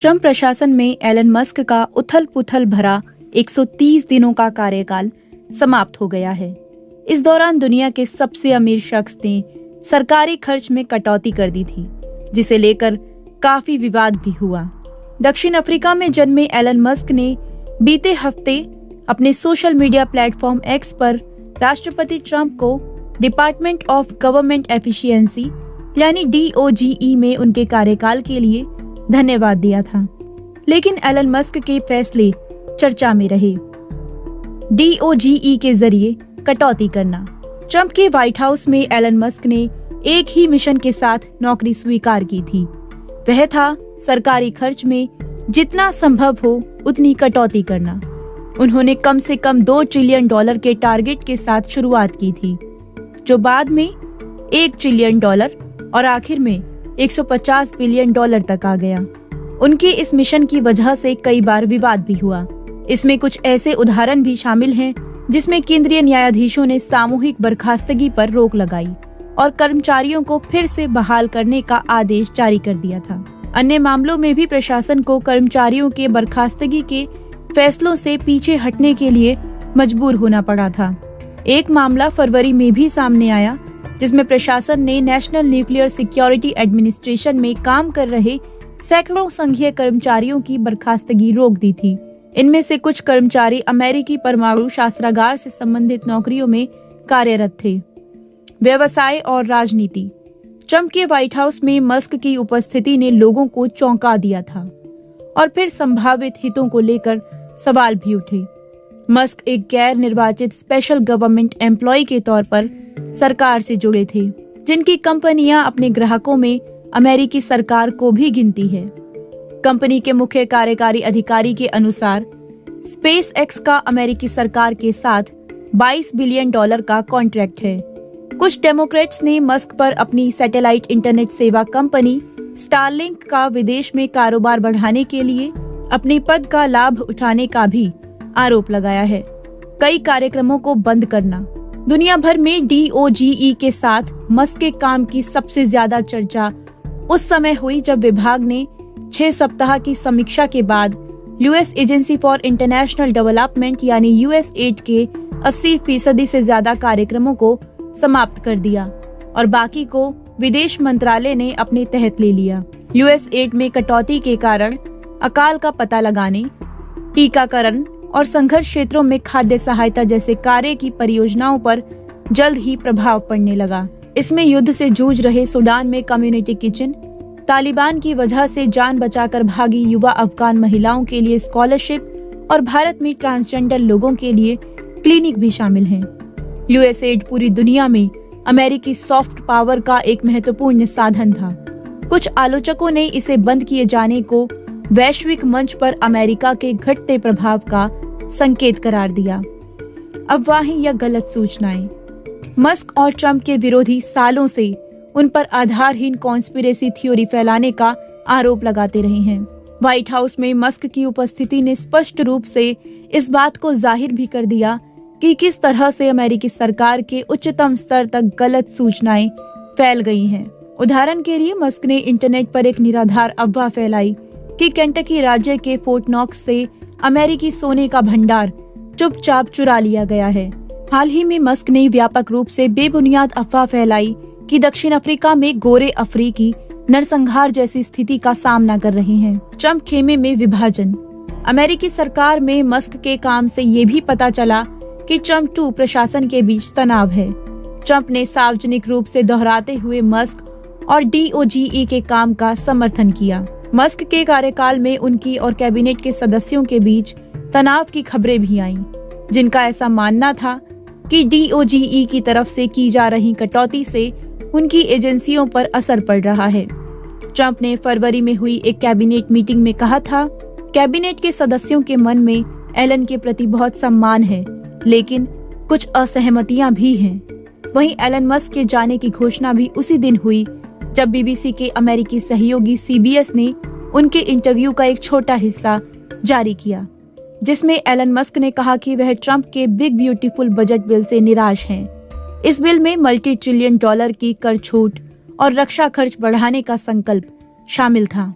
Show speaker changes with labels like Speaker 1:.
Speaker 1: Trump प्रशासन में Elon Musk का उथल-पुथल भरा 130 दिनों का कार्यकाल समाप्त हो गया है। इस दौरान दुनिया के सबसे अमीर शख्स ने सरकारी खर्च में कटौती कर दी थी, जिसे लेकर काफी विवाद भी हुआ। दक्षिण अफ्रीका में जन्मे एलन मस्क ने बीते हफ्ते अपने सोशल मीडिया प्लेटफॉर्म एक्स पर राष्ट्रपति ट्रंप को डिपार्टमेंट ऑफ गवर्नमेंट एफिशिएंसी यानी DOGE में उनके कार्यकाल के लिए धन्यवाद दिया था। लेकिन एलन मस्क के फैसले चर्चा में रहे। DOGE के जरिए कटौती करना। ट्रंप के व्हाइट हाउस में एलन मस्क ने एक ही मिशन के साथ नौकरी स्वीकार की थी। वह था सरकारी खर्च में जितना संभव हो उतनी कटौती करना। उन्होंने कम से कम $2 ट्रिलियन के टारगेट के साथ शुरुआत की थी, जो बाद में $1 ट्रिलियन और आखिर में $150 बिलियन तक आ गया। उनके इस मिशन की वजह से कई बार विवाद भी हुआ। इसमें कुछ ऐसे उदाहरण भी शामिल हैं जिसमें केंद्रीय न्यायाधीशों ने सामूहिक बर्खास्तगी पर रोक लगाई और कर्मचारियों को फिर से बहाल करने का आदेश जारी कर दिया था। अन्य मामलों में भी प्रशासन को कर्मचारियों के बर्खास्तगी के फैसलों से पीछे हटने के लिए मजबूर होना पड़ा था। एक मामला फरवरी में भी सामने आया, जिसमें प्रशासन ने नेशनल न्यूक्लियर सिक्योरिटी एडमिनिस्ट्रेशन में काम कर रहे सैकड़ों संघीय कर्मचारियों की बर्खास्तगी रोक दी थी। इनमें से कुछ कर्मचारी अमेरिकी परमाणु शस्त्रागार से संबंधित नौकरियों में कार्यरत थे। व्यवसाय और राजनीति। ट्रंप के व्हाइट हाउस में मस्क की उपस्थिति ने लोगों को चौंका दिया था और फिर संभावित हितों को लेकर सवाल भी उठे। मस्क एक गैर निर्वाचित स्पेशल गवर्नमेंट एम्प्लॉय के तौर पर सरकार से जुड़े थे, जिनकी कंपनियां अपने ग्राहकों में अमेरिकी सरकार को भी गिनती है। कंपनी के मुख्य कार्यकारी अधिकारी के अनुसार स्पेस एक्स का अमेरिकी सरकार के साथ $22 बिलियन का कॉन्ट्रैक्ट है। कुछ डेमोक्रेट्स ने मस्क पर अपनी सैटेलाइट इंटरनेट सेवा कंपनी स्टारलिंक का विदेश में कारोबार बढ़ाने के लिए अपने पद का लाभ उठाने का भी आरोप लगाया है। कई कार्यक्रमों को बंद करना। दुनिया भर में DOGE के साथ मस्क के काम की सबसे ज्यादा चर्चा उस समय हुई जब विभाग ने 6 सप्ताह की समीक्षा के बाद US agency for international development यानी USAID के 80% से ज्यादा कार्यक्रमों को समाप्त कर दिया और बाकी को विदेश मंत्रालय ने अपने तहत ले लिया। USAID में कटौती के कारण अकाल का पता लगाने, टीकाकरण और संघर्ष क्षेत्रों में खाद्य सहायता जैसे कार्य की परियोजनाओं पर जल्द ही प्रभाव पड़ने लगा। इसमें युद्ध से जूझ रहे सूडान में कम्युनिटी किचन, तालिबान की वजह से जान बचाकर भागी युवा अफगान महिलाओं के लिए स्कॉलरशिप और भारत में ट्रांसजेंडर लोगों के लिए क्लिनिक भी शामिल हैं। USAID पूरी दुनिया में अमेरिकी सॉफ्ट पावर का एक महत्वपूर्ण साधन था। कुछ आलोचकों ने इसे बंद किए जाने को वैश्विक मंच पर अमेरिका के घटते प्रभाव का संकेत करार दिया। अफवाहें या गलत सूचनाएं। मस्क और ट्रंप के विरोधी सालों से उन पर आधारहीन कॉन्स्पिरेसी थ्योरी फैलाने का आरोप लगाते रहे हैं। व्हाइट हाउस में मस्क की उपस्थिति ने स्पष्ट रूप से इस बात को जाहिर भी कर दिया कि किस तरह से अमेरिकी सरकार के उच्चतम स्तर तक गलत सूचनाएं फैल गई हैं। उदाहरण के लिए मस्क ने इंटरनेट पर एक निराधार अफवाह फैलाई कि केंटकी राज्य के फोर्ट नॉक्स से अमेरिकी सोने का भंडार चुपचाप चुरा लिया गया है। हाल ही में मस्क ने व्यापक रूप से बेबुनियाद अफवाह फैलाई कि दक्षिण अफ्रीका में गोरे अफ्रीकी नरसंहार जैसी स्थिति का सामना कर रहे हैं। ट्रंप खेमे में विभाजन। अमेरिकी सरकार में मस्क के काम से ये भी पता चला कि ट्रंप 2 प्रशासन के बीच तनाव है। ट्रंप ने सार्वजनिक रूप से दोहराते हुए मस्क और DOGE के काम का समर्थन किया। मस्क के कार्यकाल में उनकी और कैबिनेट के सदस्यों के बीच तनाव की खबरें भी आईं, जिनका ऐसा मानना था कि DOGE की तरफ से की जा रही कटौती से उनकी एजेंसियों पर असर पड़ रहा है। ट्रंप ने फरवरी में हुई एक कैबिनेट मीटिंग में कहा था, कैबिनेट के सदस्यों के मन में एलन के प्रति बहुत सम्मान है, लेकिन कुछ असहमतियां भी हैं। वहीं एलन मस्क के जाने की घोषणा भी उसी दिन हुई जब BBC के अमेरिकी सहयोगी CBS ने उनके इंटरव्यू का एक छोटा हिस्सा जारी किया, जिसमें एलन मस्क ने कहा कि वह ट्रंप के बिग ब्यूटीफुल बजट बिल से निराश हैं। इस बिल में $multi ट्रिलियन की कर छूट और रक्षा खर्च बढ़ाने का संकल्प शामिल था।